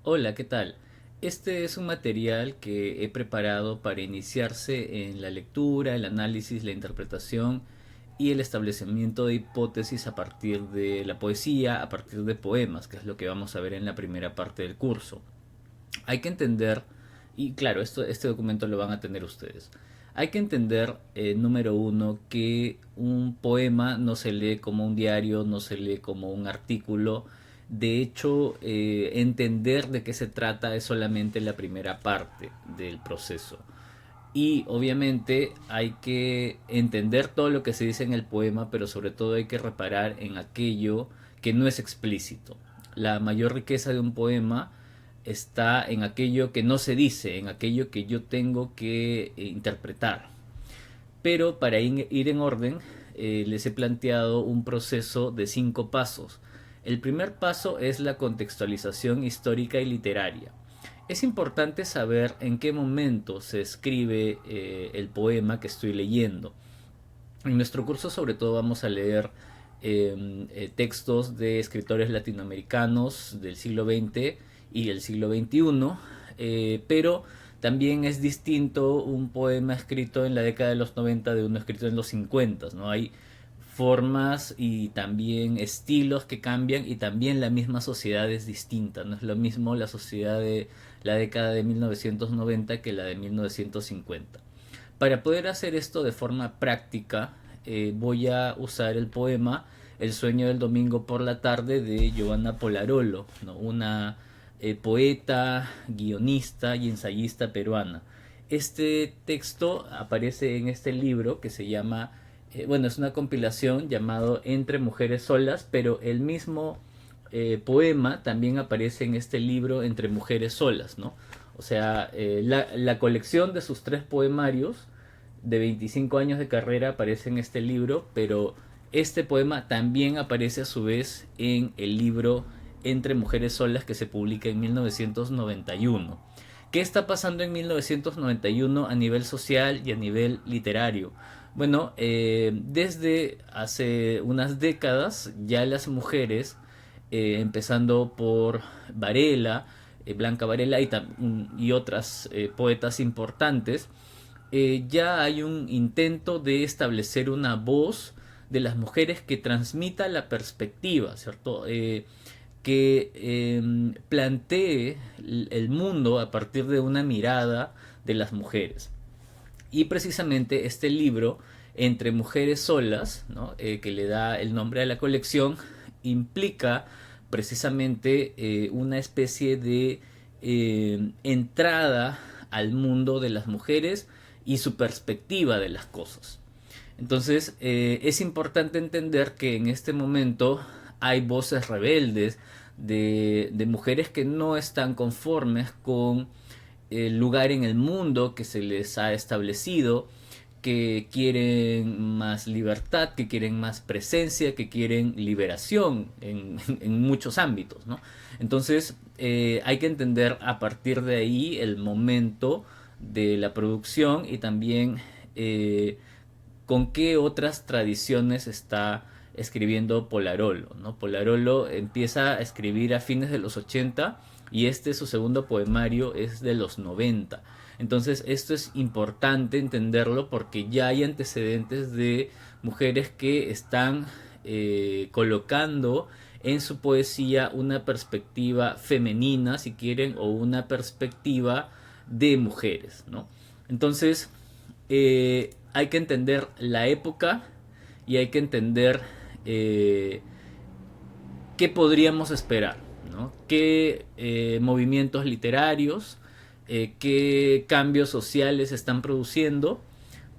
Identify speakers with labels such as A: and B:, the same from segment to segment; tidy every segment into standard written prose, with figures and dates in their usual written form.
A: Hola, ¿qué tal? Este es un material que he preparado para iniciarse en la lectura, el análisis, la interpretación y el establecimiento de hipótesis a partir de la poesía, a partir de poemas, que es lo que vamos a ver en la primera parte del curso. Hay que entender, y claro, este documento lo van a tener ustedes. Hay que entender, número uno, que un poema no se lee como un diario, no se lee como un artículo. De hecho, entender de qué se trata es solamente la primera parte del proceso. Y obviamente hay que entender todo lo que se dice en el poema, pero sobre todo hay que reparar en aquello que no es explícito. La mayor riqueza de un poema está en aquello que no se dice, en aquello que yo tengo que interpretar. Pero para ir en orden, les he planteado un proceso de 5 pasos. El primer paso es la contextualización histórica y literaria. Es importante saber en qué momento se escribe el poema que estoy leyendo. En nuestro curso sobre todo vamos a leer textos de escritores latinoamericanos del siglo XX y el siglo XXI, pero también es distinto un poema escrito en la década de los 90 de uno escrito en los 50, ¿no? Hay formas y también estilos que cambian y también la misma sociedad es distinta. No es lo mismo la sociedad de la década de 1990 que la de 1950. Para poder hacer esto de forma práctica, voy a usar el poema El sueño del domingo por la tarde de Giovanna Polarolo, ¿no? Una poeta, guionista y ensayista peruana. Este texto aparece en este libro que se llama, bueno, es una compilación llamado Entre mujeres solas, pero el mismo poema también aparece en este libro Entre mujeres solas, ¿no? O sea, la colección de sus 3 poemarios de 25 años de carrera aparece en este libro, pero este poema también aparece a su vez en el libro Entre mujeres solas que se publica en 1991. ¿Qué está pasando en 1991 a nivel social y a nivel literario? Bueno, desde hace unas décadas ya las mujeres, empezando por Varela, Blanca Varela y otras poetas importantes, ya hay un intento de establecer una voz de las mujeres que transmita la perspectiva, ¿cierto? Que plantee el mundo a partir de una mirada de las mujeres. Y precisamente este libro, Entre mujeres solas, ¿no? Que le da el nombre a la colección, implica precisamente una especie de entrada al mundo de las mujeres y su perspectiva de las cosas. Entonces, es importante entender que en este momento hay voces rebeldes de mujeres que no están conformes con el lugar en el mundo que se les ha establecido, que quieren más libertad, que quieren más presencia, que quieren liberación en muchos ámbitos, ¿no? Entonces, hay que entender a partir de ahí el momento de la producción y también con qué otras tradiciones está escribiendo Polarolo, ¿no? Polarolo empieza a escribir a fines de los 80 y su segundo poemario es de los 90. Entonces esto es importante entenderlo porque ya hay antecedentes de mujeres que están colocando en su poesía una perspectiva femenina, si quieren, o una perspectiva de mujeres, ¿no? Entonces, hay que entender la época y hay que entender eh, qué podríamos esperar, ¿no? Qué movimientos literarios, qué cambios sociales se están produciendo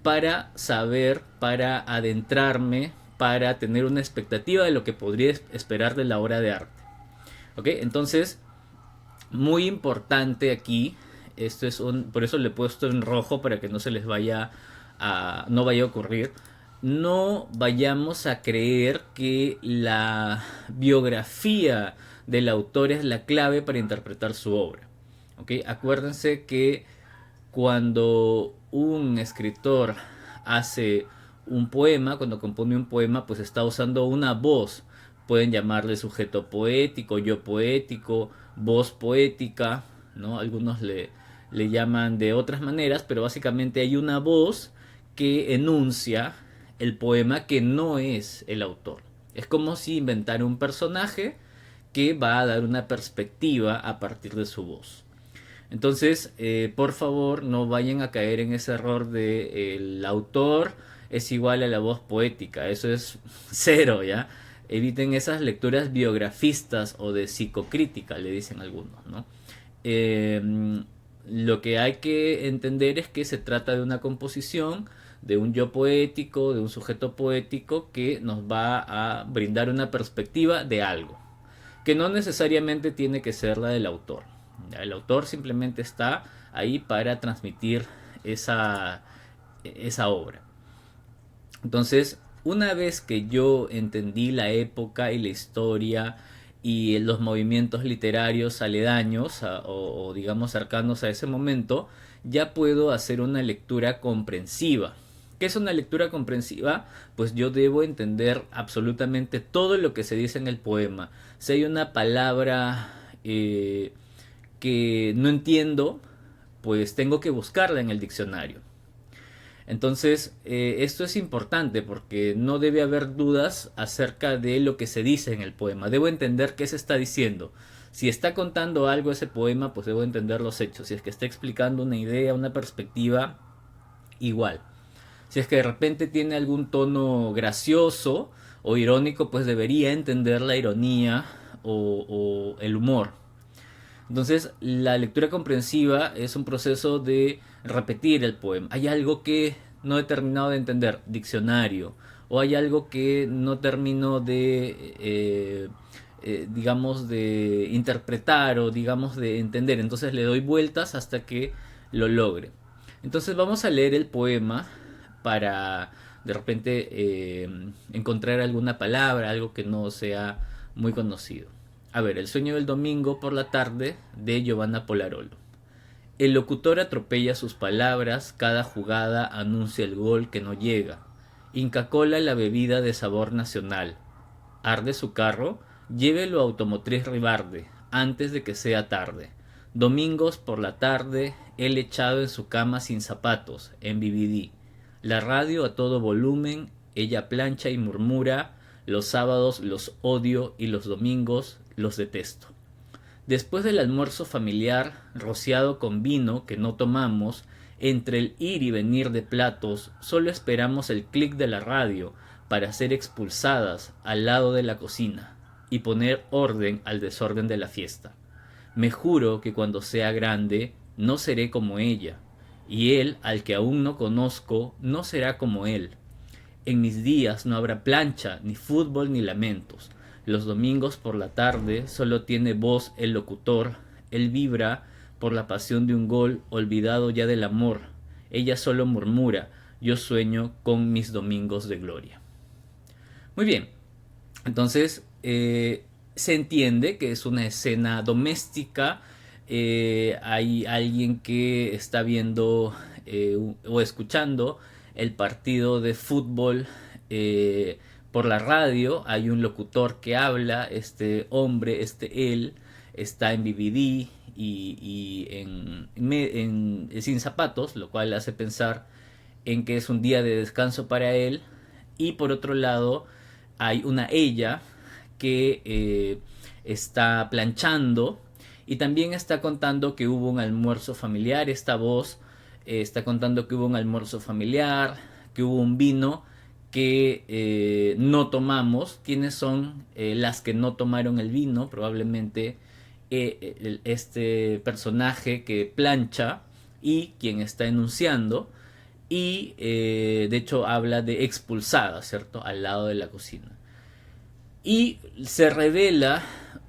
A: para saber, para adentrarme, para tener una expectativa de lo que podría esperar de la obra de arte. ¿Ok? Entonces, muy importante aquí, por eso le he puesto en rojo para que no se les vaya no vaya a ocurrir. No vayamos a creer que la biografía del autor es la clave para interpretar su obra. ¿Ok? Acuérdense que cuando un escritor hace un poema, cuando compone un poema, pues está usando una voz pueden llamarle sujeto poético, yo poético, voz poética, ¿no? Algunos le llaman de otras maneras, pero básicamente hay una voz que enuncia el poema que no es el autor. Es como si inventara un personaje que va a dar una perspectiva a partir de su voz. Entonces, por favor, no vayan a caer en ese error de el autor es igual a la voz poética. Eso es cero, ¿ya? Eviten esas lecturas biografistas o de psicocrítica, le dicen algunos, ¿no? Lo que hay que entender es que se trata de una composición, de un yo poético, de un sujeto poético que nos va a brindar una perspectiva de algo, que no necesariamente tiene que ser la del autor. El autor simplemente está ahí para transmitir esa obra. Entonces, una vez que yo entendí la época y la historia y los movimientos literarios aledaños o digamos cercanos a ese momento, ya puedo hacer una lectura comprensiva. ¿Qué es una lectura comprensiva? Pues yo debo entender absolutamente todo lo que se dice en el poema. Si hay una palabra que no entiendo, pues tengo que buscarla en el diccionario. Entonces, esto es importante porque no debe haber dudas acerca de lo que se dice en el poema. Debo entender qué se está diciendo. Si está contando algo ese poema, pues debo entender los hechos. Si es que está explicando una idea, una perspectiva, igual. Si es que de repente tiene algún tono gracioso o irónico, pues debería entender la ironía o el humor. Entonces, la lectura comprensiva es un proceso de repetir el poema. Hay algo que no he terminado de entender, diccionario. O hay algo que no termino de, digamos, de interpretar o, digamos, de entender. Entonces le doy vueltas hasta que lo logre. Entonces vamos a leer el poema para de repente encontrar alguna palabra, algo que no sea muy conocido. A ver, El sueño del domingo por la tarde de Giovanna Polarolo. El locutor atropella sus palabras, cada jugada anuncia el gol que no llega. Inca Kola la bebida de sabor nacional. Arde su carro, llévelo a Automotriz Ribarde, antes de que sea tarde. Domingos por la tarde, él echado en su cama sin zapatos, en BBD. La radio a todo volumen, ella plancha y murmura, los sábados los odio y los domingos los detesto. Después del almuerzo familiar, rociado con vino que no tomamos, entre el ir y venir de platos, solo esperamos el clic de la radio para ser expulsadas al lado de la cocina y poner orden al desorden de la fiesta. Me juro que cuando sea grande no seré como ella, y él, al que aún no conozco, no será como él. En mis días no habrá plancha, ni fútbol, ni lamentos. Los domingos por la tarde solo tiene voz el locutor. Él vibra por la pasión de un gol olvidado ya del amor. Ella solo murmura, yo sueño con mis domingos de gloria. Muy bien, entonces se entiende que es una escena doméstica. Hay alguien que está viendo o escuchando el partido de fútbol por la radio. Hay un locutor que habla, este hombre, él, está en BBD y sin zapatos, lo cual hace pensar en que es un día de descanso para él. Y por otro lado hay una ella que está planchando y también está contando que hubo un almuerzo familiar. Esta voz está contando que hubo un almuerzo familiar, que hubo un vino que no tomamos. ¿Quiénes son las que no tomaron el vino? Probablemente este personaje que plancha y quien está enunciando. Y de hecho habla de expulsada, ¿cierto? Al lado de la cocina. Y se revela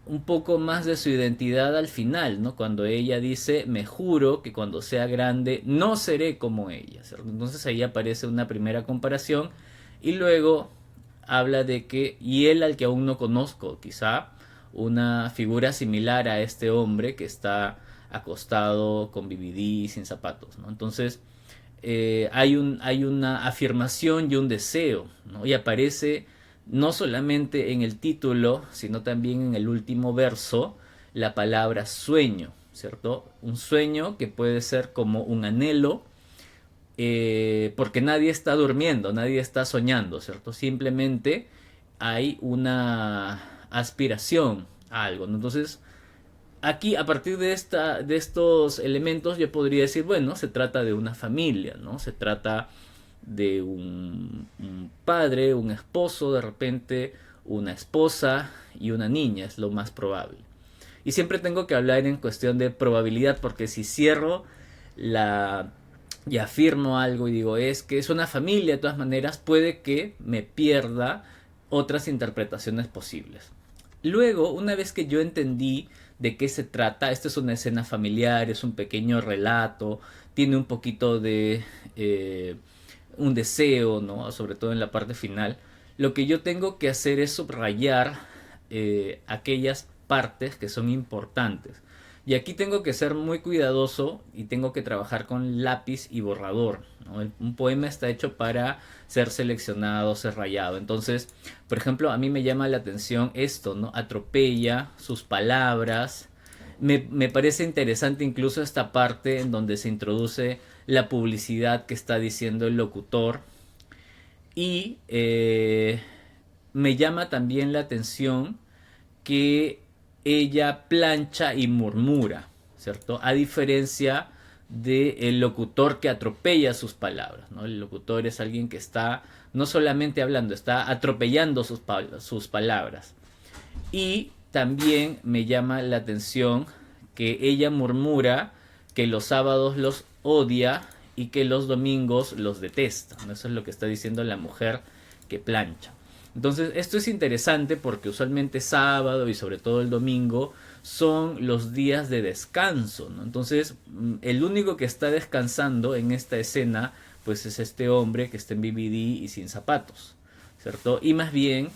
A: un poco más de su identidad al final, ¿no? Cuando ella dice, me juro que cuando sea grande no seré como ella, ¿cierto? Entonces ahí aparece una primera comparación y luego habla de que, y él al que aún no conozco, quizá una figura similar a este hombre que está acostado con BBD sin zapatos, ¿no? Entonces hay una afirmación y un deseo, ¿no? Y aparece no solamente en el título, sino también en el último verso, la palabra sueño, ¿cierto? Un sueño que puede ser como un anhelo, porque nadie está durmiendo, nadie está soñando, ¿cierto? Simplemente hay una aspiración a algo, ¿no? Entonces, aquí, a partir de estos elementos, yo podría decir, bueno, se trata de una familia, ¿no? Se trata de un padre, un esposo, de repente una esposa y una niña, es lo más probable. Y siempre tengo que hablar en cuestión de probabilidad, porque si cierro la y afirmo algo y digo es que es una familia, de todas maneras puede que me pierda otras interpretaciones posibles. Luego, una vez que yo entendí de qué se trata, esta es una escena familiar, es un pequeño relato, tiene un poquito de un deseo, ¿no? Sobre todo en la parte final. Lo que yo tengo que hacer es subrayar aquellas partes que son importantes. Y aquí tengo que ser muy cuidadoso y tengo que trabajar con lápiz y borrador, ¿no? Un poema está hecho para ser seleccionado, ser rayado. Entonces, por ejemplo, a mí me llama la atención esto, ¿no? Atropella sus palabras. Me parece interesante incluso esta parte en donde se introduce la publicidad que está diciendo el locutor. Y me llama también la atención que ella plancha y murmura, ¿cierto? A diferencia del locutor que atropella sus palabras, ¿no? El locutor es alguien que está no solamente hablando, está atropellando sus palabras. Y también me llama la atención que ella murmura que los sábados los odia y que los domingos los detesta. Eso es lo que está diciendo la mujer que plancha. Entonces, esto es interesante porque usualmente sábado y sobre todo el domingo son los días de descanso, ¿no? Entonces, el único que está descansando en esta escena, pues es este hombre que está en BBD y sin zapatos, ¿cierto? Y más bien,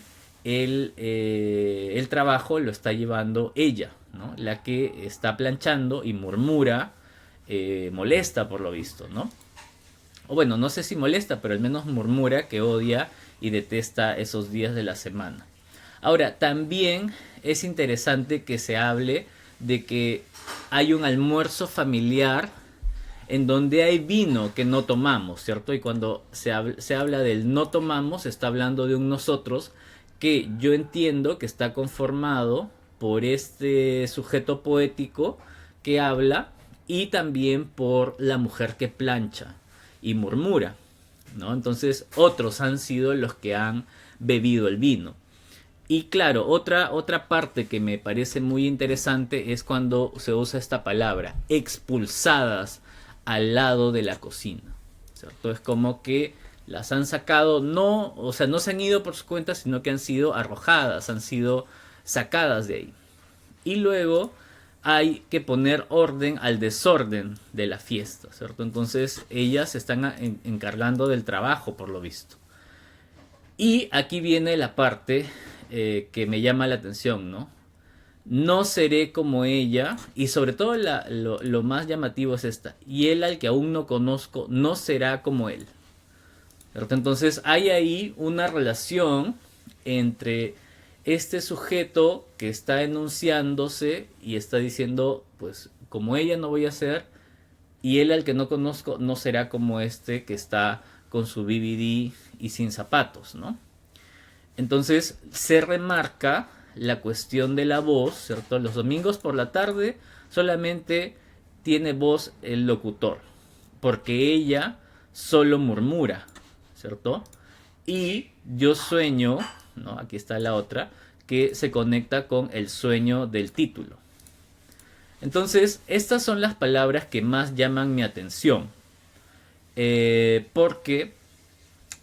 A: el trabajo lo está llevando ella, ¿no? La que está planchando y murmura, molesta por lo visto, ¿no? O bueno, no sé si molesta, pero al menos murmura que odia y detesta esos días de la semana. Ahora, también es interesante que se hable de que hay un almuerzo familiar en donde hay vino que no tomamos, ¿cierto? Y cuando se habla del no tomamos, se está hablando de un nosotros que yo entiendo que está conformado por este sujeto poético que habla y también por la mujer que plancha y murmura, ¿no? Entonces otros han sido los que han bebido el vino. Y claro, otra parte que me parece muy interesante es cuando se usa esta palabra, expulsadas al lado de la cocina, ¿cierto? Es como que las han sacado, no, o sea, no se han ido por su cuenta, sino que han sido arrojadas, han sido sacadas de ahí. Y luego hay que poner orden al desorden de la fiesta, ¿cierto? Entonces ellas se están encargando del trabajo, por lo visto. Y aquí viene la parte que me llama la atención, ¿no? No seré como ella, y sobre todo lo más llamativo es esta, y él al que aún no conozco no será como él, ¿cierto? Entonces hay ahí una relación entre este sujeto que está enunciándose y está diciendo, pues como ella no voy a ser, y él al que no conozco no será como este que está con su BBD y sin zapatos, ¿no? Entonces se remarca la cuestión de la voz, ¿cierto? Los domingos por la tarde solamente tiene voz el locutor, porque ella solo murmura, ¿cierto? Y yo sueño, ¿no? Aquí está la otra, que se conecta con el sueño del título. Entonces, estas son las palabras que más llaman mi atención, porque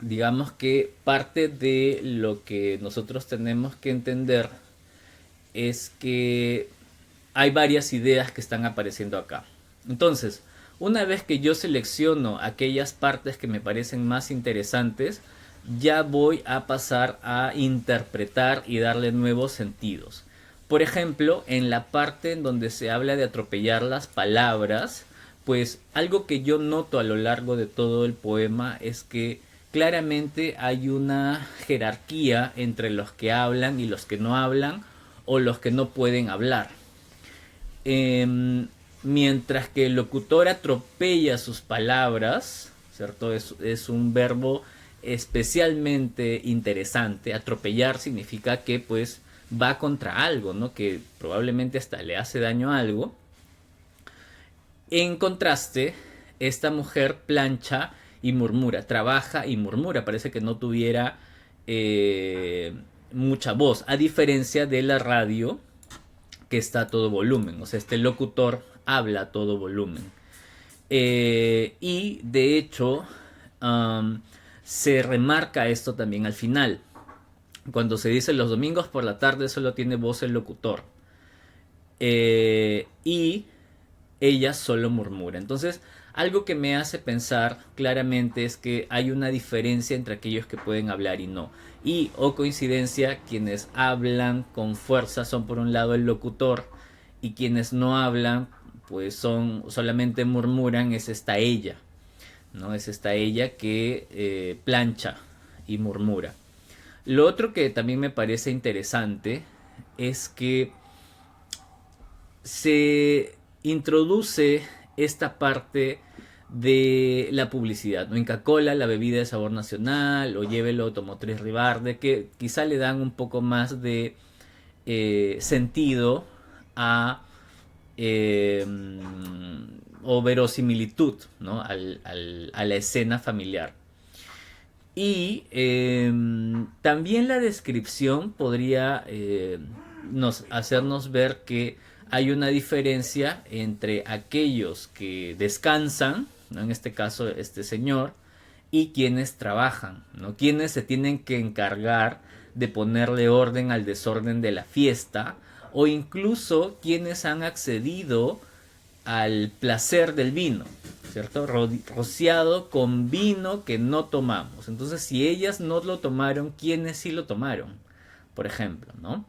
A: digamos que parte de lo que nosotros tenemos que entender es que hay varias ideas que están apareciendo acá. Entonces, una vez que yo selecciono aquellas partes que me parecen más interesantes, ya voy a pasar a interpretar y darle nuevos sentidos. Por ejemplo, en la parte en donde se habla de atropellar las palabras, pues algo que yo noto a lo largo de todo el poema es que claramente hay una jerarquía entre los que hablan y los que no hablan o los que no pueden hablar. Mientras que el locutor atropella sus palabras, ¿cierto? Es un verbo especialmente interesante. Atropellar significa que pues va contra algo, ¿no? Que probablemente hasta le hace daño a algo. En contraste, esta mujer plancha y murmura, trabaja y murmura, parece que no tuviera mucha voz, a diferencia de la radio que está a todo volumen, o sea, este locutor habla a todo volumen. Y de hecho, se remarca esto también al final, cuando se dice los domingos por la tarde solo tiene voz el locutor. Y ella solo murmura. Entonces, algo que me hace pensar claramente es que hay una diferencia entre aquellos que pueden hablar y no. Y, o coincidencia, quienes hablan con fuerza son por un lado el locutor y quienes no hablan, pues son solamente murmuran, es esta ella, ¿no? Es esta ella que plancha y murmura. Lo otro que también me parece interesante es que se introduce esta parte de la publicidad, ¿no? Inca Kola, la bebida de sabor nacional, o Llévelo Automotriz Rivarde, que quizá le dan un poco más de sentido a o verosimilitud, ¿no? A la escena familiar. Y también la descripción podría hacernos ver que hay una diferencia entre aquellos que descansan, ¿no? En este caso este señor, y quienes trabajan, ¿no? Quienes se tienen que encargar de ponerle orden al desorden de la fiesta, o incluso quienes han accedido al placer del vino, ¿cierto? Rociado con vino que no tomamos. Entonces, si ellas no lo tomaron, ¿quiénes sí lo tomaron? Por ejemplo, ¿no?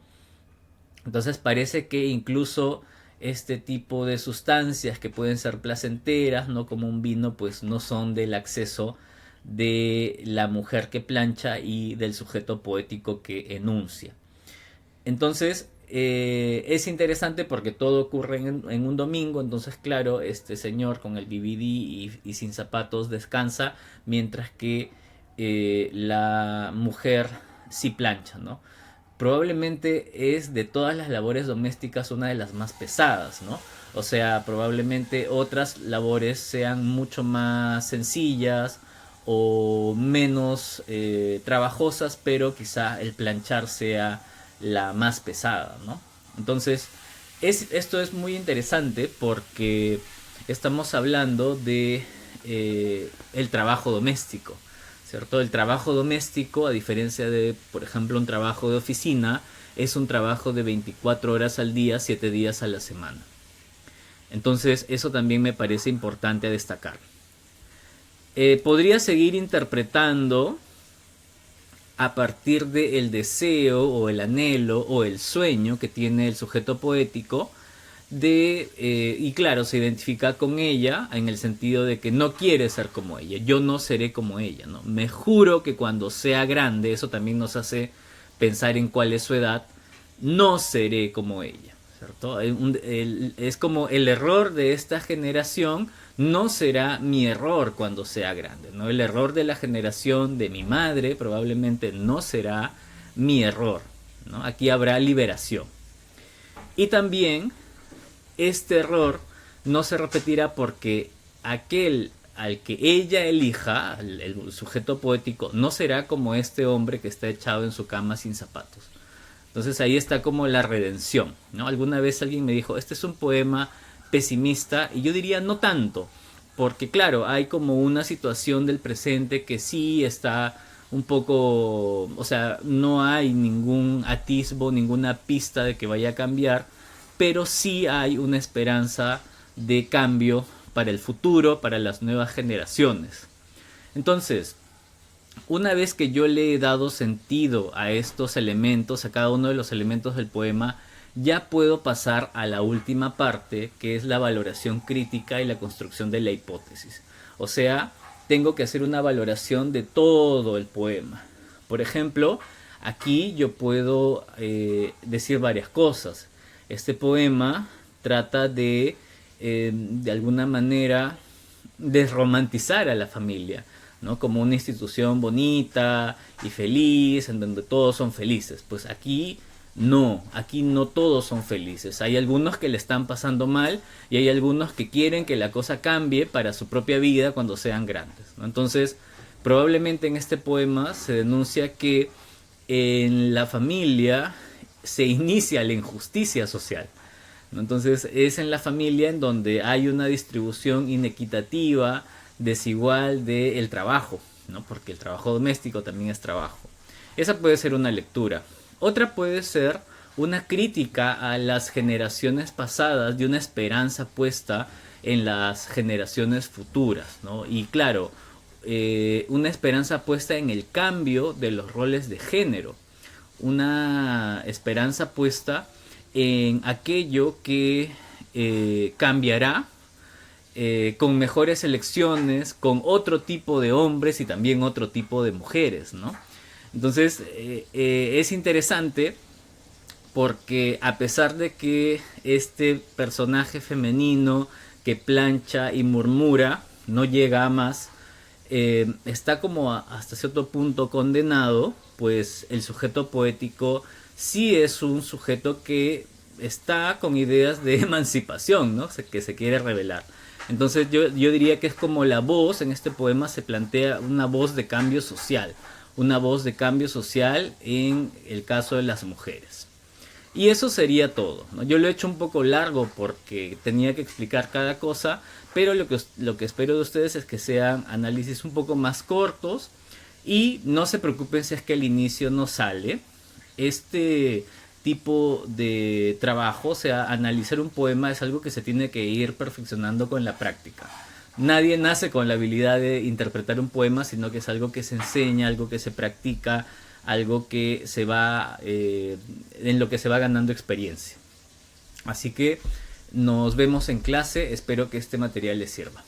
A: Entonces parece que incluso este tipo de sustancias que pueden ser placenteras, no como un vino, pues no son del acceso de la mujer que plancha y del sujeto poético que enuncia. Entonces es interesante porque todo ocurre en un domingo. Entonces, claro, este señor con el BBD y sin zapatos descansa, mientras que la mujer sí plancha, ¿no? Probablemente es de todas las labores domésticas una de las más pesadas, ¿no? O sea, probablemente otras labores sean mucho más sencillas o menos trabajosas, pero quizá el planchar sea la más pesada, ¿no? Entonces, esto es muy interesante porque estamos hablando de el trabajo doméstico, ¿cierto? El trabajo doméstico, a diferencia de, por ejemplo, un trabajo de oficina, es un trabajo de 24 horas al día, 7 días a la semana. Entonces, eso también me parece importante a destacar. Podría seguir interpretando a partir del deseo o el anhelo o el sueño que tiene el sujeto poético y claro, se identifica con ella en el sentido de que no quiere ser como ella. Yo no seré como ella, ¿no? Me juro que cuando sea grande, eso también nos hace pensar en cuál es su edad, no seré como ella, ¿cierto? Es como el error de esta generación no será mi error cuando sea grande, ¿no? El error de la generación de mi madre probablemente no será mi error, ¿no? Aquí habrá liberación. Y también este error no se repetirá porque aquel al que ella elija, el sujeto poético, no será como este hombre que está echado en su cama sin zapatos. Entonces ahí está como la redención, ¿no? Alguna vez alguien me dijo, este es un poema pesimista, y yo diría no tanto, porque claro, hay como una situación del presente que sí está un poco, o sea, no hay ningún atisbo, ninguna pista de que vaya a cambiar, pero sí hay una esperanza de cambio para el futuro, para las nuevas generaciones. Entonces, una vez que yo le he dado sentido a estos elementos, a cada uno de los elementos del poema, ya puedo pasar a la última parte, que es la valoración crítica y la construcción de la hipótesis. O sea, tengo que hacer una valoración de todo el poema. Por ejemplo, aquí yo puedo decir varias cosas. Este poema trata de alguna manera, desromantizar a la familia, ¿no? Como una institución bonita y feliz, en donde todos son felices. Pues aquí no todos son felices. Hay algunos que le están pasando mal y hay algunos que quieren que la cosa cambie para su propia vida cuando sean grandes, ¿no? Entonces, probablemente en este poema se denuncia que en la familia se inicia la injusticia social, ¿no? Entonces es en la familia en donde hay una distribución inequitativa, desigual del trabajo, ¿no? Porque el trabajo doméstico también es trabajo. Esa puede ser una lectura. Otra puede ser una crítica a las generaciones pasadas y una esperanza puesta en las generaciones futuras, ¿no? Y claro, una esperanza puesta en el cambio de los roles de género, una esperanza puesta en aquello que cambiará con mejores elecciones, con otro tipo de hombres y también otro tipo de mujeres, ¿no? Entonces es interesante porque a pesar de que este personaje femenino que plancha y murmura no llega a más, está como hasta cierto punto condenado, pues el sujeto poético sí es un sujeto que está con ideas de emancipación, ¿no? Que se quiere revelar. Entonces yo diría que es como la voz, en este poema se plantea una voz de cambio social, una voz de cambio social en el caso de las mujeres. Y eso sería todo, ¿no? Yo lo he hecho un poco largo porque tenía que explicar cada cosa, pero lo que espero de ustedes es que sean análisis un poco más cortos y no se preocupen si es que el inicio no sale. Este tipo de trabajo, o sea, analizar un poema es algo que se tiene que ir perfeccionando con la práctica. Nadie nace con la habilidad de interpretar un poema, sino que es algo que se enseña, algo que se practica, algo que se va en lo que se va ganando experiencia. Así que nos vemos en clase, espero que este material les sirva.